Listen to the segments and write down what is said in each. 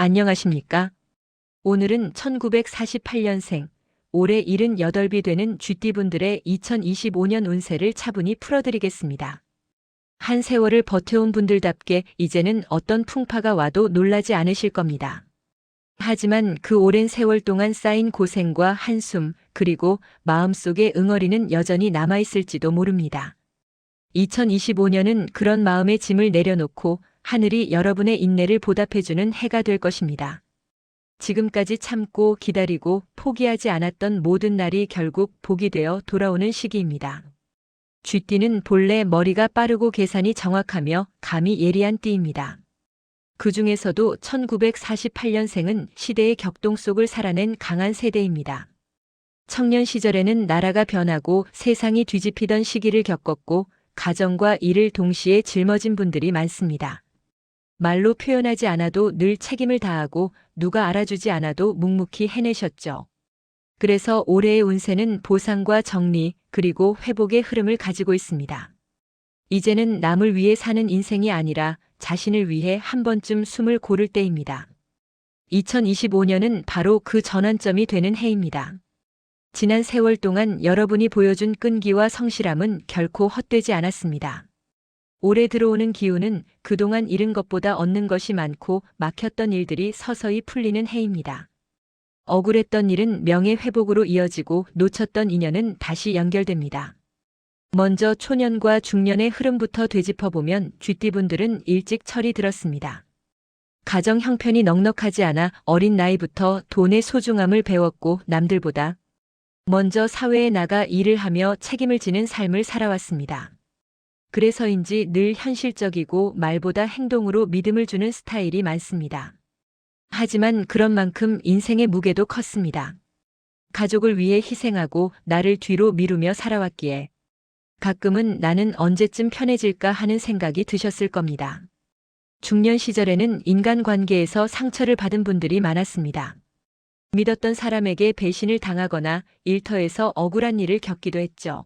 안녕하십니까? 오늘은 1948년생, 올해 78이 되는 쥐띠분들의 2025년 운세를 차분히 풀어드리겠습니다. 한 세월을 버텨온 분들답게 이제는 어떤 풍파가 와도 놀라지 않으실 겁니다. 하지만 그 오랜 세월 동안 쌓인 고생과 한숨, 그리고 마음속의 응어리는 여전히 남아있을지도 모릅니다. 2025년은 그런 마음의 짐을 내려놓고 하늘이 여러분의 인내를 보답해주는 해가 될 것입니다. 지금까지 참고 기다리고 포기하지 않았던 모든 날이 결국 복이 되어 돌아오는 시기입니다. 쥐띠는 본래 머리가 빠르고 계산이 정확하며 감이 예리한 띠입니다. 그 중에서도 1948년생은 시대의 격동 속을 살아낸 강한 세대입니다. 청년 시절에는 나라가 변하고 세상이 뒤집히던 시기를 겪었고 가정과 일을 동시에 짊어진 분들이 많습니다. 말로 표현하지 않아도 늘 책임을 다하고 누가 알아주지 않아도 묵묵히 해내셨죠. 그래서 올해의 운세는 보상과 정리 그리고 회복의 흐름을 가지고 있습니다. 이제는 남을 위해 사는 인생이 아니라 자신을 위해 한 번쯤 숨을 고를 때입니다. 2025년은 바로 그 전환점이 되는 해입니다. 지난 세월 동안 여러분이 보여준 끈기와 성실함은 결코 헛되지 않았습니다. 올해 들어오는 기운은 그동안 잃은 것보다 얻는 것이 많고 막혔던 일들이 서서히 풀리는 해입니다. 억울했던 일은 명예 회복으로 이어지고 놓쳤던 인연은 다시 연결됩니다. 먼저 초년과 중년의 흐름부터 되짚어보면 쥐띠분들은 일찍 철이 들었습니다. 가정 형편이 넉넉하지 않아 어린 나이부터 돈의 소중함을 배웠고 남들보다 먼저 사회에 나가 일을 하며 책임을 지는 삶을 살아왔습니다. 그래서인지 늘 현실적이고 말보다 행동으로 믿음을 주는 스타일이 많습니다. 하지만 그런 만큼 인생의 무게도 컸습니다. 가족을 위해 희생하고 나를 뒤로 미루며 살아왔기에 가끔은 나는 언제쯤 편해질까 하는 생각이 드셨을 겁니다. 중년 시절에는 인간관계에서 상처를 받은 분들이 많았습니다. 믿었던 사람에게 배신을 당하거나 일터에서 억울한 일을 겪기도 했죠.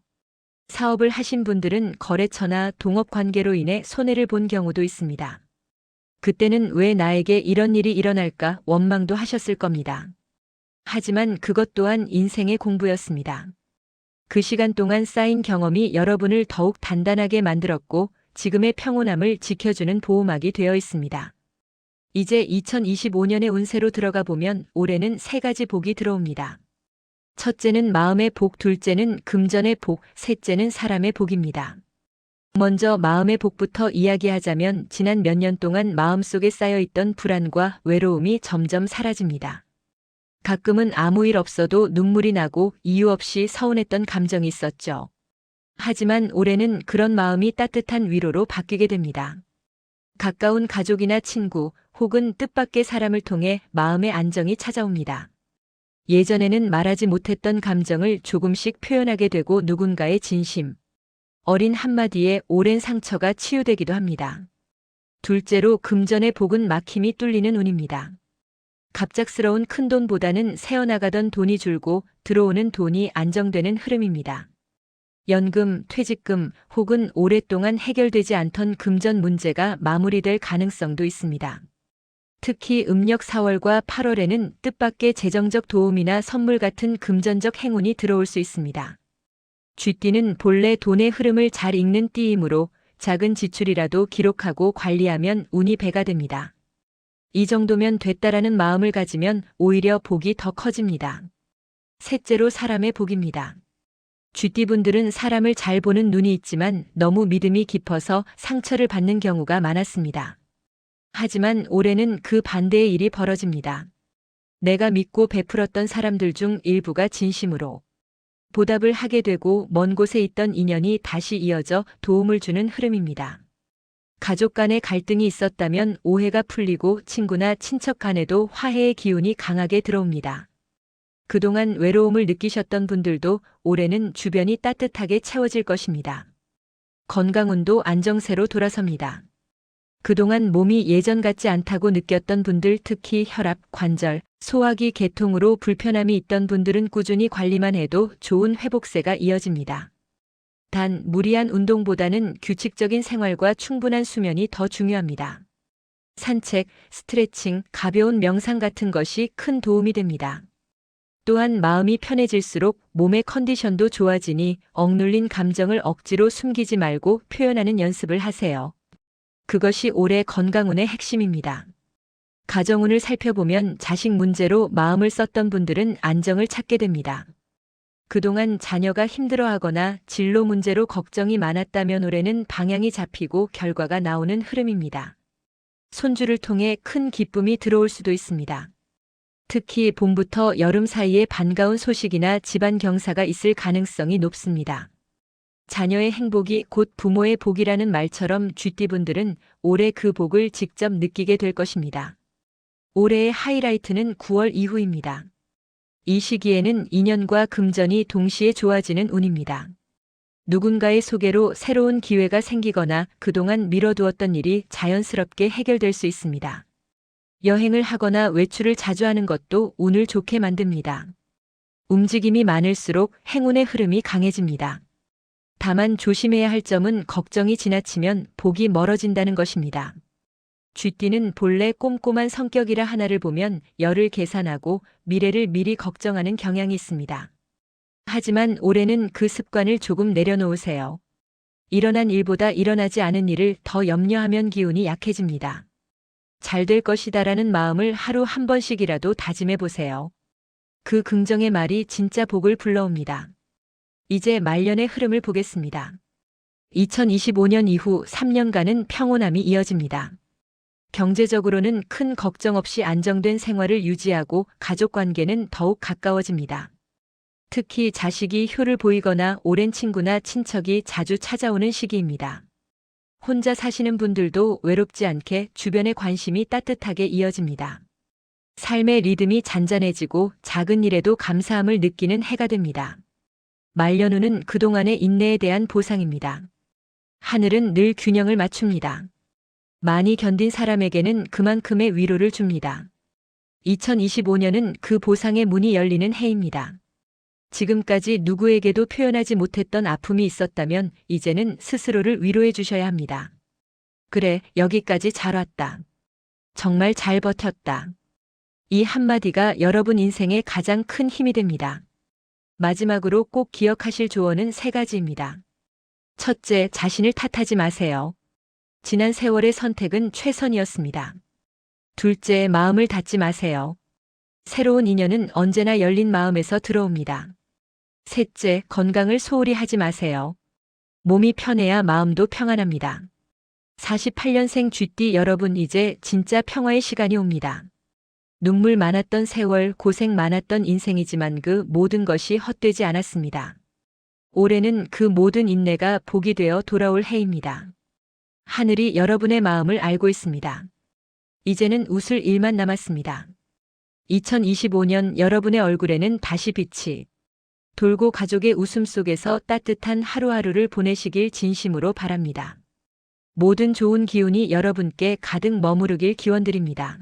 사업을 하신 분들은 거래처나 동업관계로 인해 손해를 본 경우도 있습니다. 그때는 왜 나에게 이런 일이 일어날까 원망도 하셨을 겁니다. 하지만 그것 또한 인생의 공부였습니다. 그 시간 동안 쌓인 경험이 여러분을 더욱 단단하게 만들었고 지금의 평온함을 지켜주는 보호막이 되어 있습니다. 이제 2025년의 운세로 들어가 보면 올해는 세 가지 복이 들어옵니다. 첫째는 마음의 복, 둘째는 금전의 복, 셋째는 사람의 복입니다. 먼저 마음의 복부터 이야기하자면 지난 몇 년 동안 마음속에 쌓여있던 불안과 외로움이 점점 사라집니다. 가끔은 아무 일 없어도 눈물이 나고 이유 없이 서운했던 감정이 있었죠. 하지만 올해는 그런 마음이 따뜻한 위로로 바뀌게 됩니다. 가까운 가족이나 친구 혹은 뜻밖의 사람을 통해 마음의 안정이 찾아옵니다. 예전에는 말하지 못했던 감정을 조금씩 표현하게 되고 누군가의 진심, 어린 한마디에 오랜 상처가 치유되기도 합니다. 둘째로 금전의 복은 막힘이 뚫리는 운입니다. 갑작스러운 큰돈보다는 새어나가던 돈이 줄고 들어오는 돈이 안정되는 흐름입니다. 연금, 퇴직금 혹은 오랫동안 해결되지 않던 금전 문제가 마무리될 가능성도 있습니다. 특히 음력 4월과 8월에는 뜻밖의 재정적 도움이나 선물 같은 금전적 행운이 들어올 수 있습니다. 쥐띠는 본래 돈의 흐름을 잘 읽는 띠이므로 작은 지출이라도 기록하고 관리하면 운이 배가 됩니다. 이 정도면 됐다라는 마음을 가지면 오히려 복이 더 커집니다. 셋째로 사람의 복입니다. 쥐띠분들은 사람을 잘 보는 눈이 있지만 너무 믿음이 깊어서 상처를 받는 경우가 많았습니다. 하지만 올해는 그 반대의 일이 벌어집니다. 내가 믿고 베풀었던 사람들 중 일부가 진심으로 보답을 하게 되고 먼 곳에 있던 인연이 다시 이어져 도움을 주는 흐름입니다. 가족 간의 갈등이 있었다면 오해가 풀리고 친구나 친척 간에도 화해의 기운이 강하게 들어옵니다. 그동안 외로움을 느끼셨던 분들도 올해는 주변이 따뜻하게 채워질 것입니다. 건강운도 안정세로 돌아섭니다. 그동안 몸이 예전 같지 않다고 느꼈던 분들, 특히 혈압, 관절, 소화기 계통으로 불편함이 있던 분들은 꾸준히 관리만 해도 좋은 회복세가 이어집니다. 단 무리한 운동보다는 규칙적인 생활과 충분한 수면이 더 중요합니다. 산책, 스트레칭, 가벼운 명상 같은 것이 큰 도움이 됩니다. 또한 마음이 편해질수록 몸의 컨디션도 좋아지니 억눌린 감정을 억지로 숨기지 말고 표현하는 연습을 하세요. 그것이 올해 건강운의 핵심입니다. 가정운을 살펴보면 자식 문제로 마음을 썼던 분들은 안정을 찾게 됩니다. 그동안 자녀가 힘들어하거나 진로 문제로 걱정이 많았다면 올해는 방향이 잡히고 결과가 나오는 흐름입니다. 손주를 통해 큰 기쁨이 들어올 수도 있습니다. 특히 봄부터 여름 사이에 반가운 소식이나 집안 경사가 있을 가능성이 높습니다. 자녀의 행복이 곧 부모의 복이라는 말처럼 쥐띠분들은 올해 그 복을 직접 느끼게 될 것입니다. 올해의 하이라이트는 9월 이후입니다. 이 시기에는 인연과 금전이 동시에 좋아지는 운입니다. 누군가의 소개로 새로운 기회가 생기거나 그동안 미뤄두었던 일이 자연스럽게 해결될 수 있습니다. 여행을 하거나 외출을 자주 하는 것도 운을 좋게 만듭니다. 움직임이 많을수록 행운의 흐름이 강해집니다. 다만 조심해야 할 점은 걱정이 지나치면 복이 멀어진다는 것입니다. 쥐띠는 본래 꼼꼼한 성격이라 하나를 보면 열을 계산하고 미래를 미리 걱정하는 경향이 있습니다. 하지만 올해는 그 습관을 조금 내려놓으세요. 일어난 일보다 일어나지 않은 일을 더 염려하면 기운이 약해집니다. 잘 될 것이다라는 마음을 하루 한 번씩이라도 다짐해 보세요. 그 긍정의 말이 진짜 복을 불러옵니다. 이제 말년의 흐름을 보겠습니다. 2025년 이후 3년간은 평온함이 이어집니다. 경제적으로는 큰 걱정 없이 안정된 생활을 유지하고 가족 관계는 더욱 가까워집니다. 특히 자식이 효를 보이거나 오랜 친구나 친척이 자주 찾아오는 시기입니다. 혼자 사시는 분들도 외롭지 않게 주변의 관심이 따뜻하게 이어집니다. 삶의 리듬이 잔잔해지고 작은 일에도 감사함을 느끼는 해가 됩니다. 말년운은 그동안의 인내에 대한 보상입니다. 하늘은 늘 균형을 맞춥니다. 많이 견딘 사람에게는 그만큼의 위로를 줍니다. 2025년은 그 보상의 문이 열리는 해입니다. 지금까지 누구에게도 표현하지 못했던 아픔이 있었다면 이제는 스스로를 위로해 주셔야 합니다. 그래, 여기까지 잘 왔다. 정말 잘 버텼다. 이 한마디가 여러분 인생의 가장 큰 힘이 됩니다. 마지막으로 꼭 기억하실 조언은 3가지입니다. 첫째, 자신을 탓하지 마세요. 지난 세월의 선택은 최선이었습니다. 둘째, 마음을 닫지 마세요. 새로운 인연은 언제나 열린 마음에서 들어옵니다. 셋째, 건강을 소홀히 하지 마세요. 몸이 편해야 마음도 평안합니다. 48년생 쥐띠 여러분, 이제 진짜 평화의 시간이 옵니다. 눈물 많았던 세월, 고생 많았던 인생이지만 그 모든 것이 헛되지 않았습니다. 올해는 그 모든 인내가 복이 되어 돌아올 해입니다. 하늘이 여러분의 마음을 알고 있습니다. 이제는 웃을 일만 남았습니다. 2025년 여러분의 얼굴에는 다시 빛이 돌고 가족의 웃음 속에서 따뜻한 하루하루를 보내시길 진심으로 바랍니다. 모든 좋은 기운이 여러분께 가득 머무르길 기원드립니다.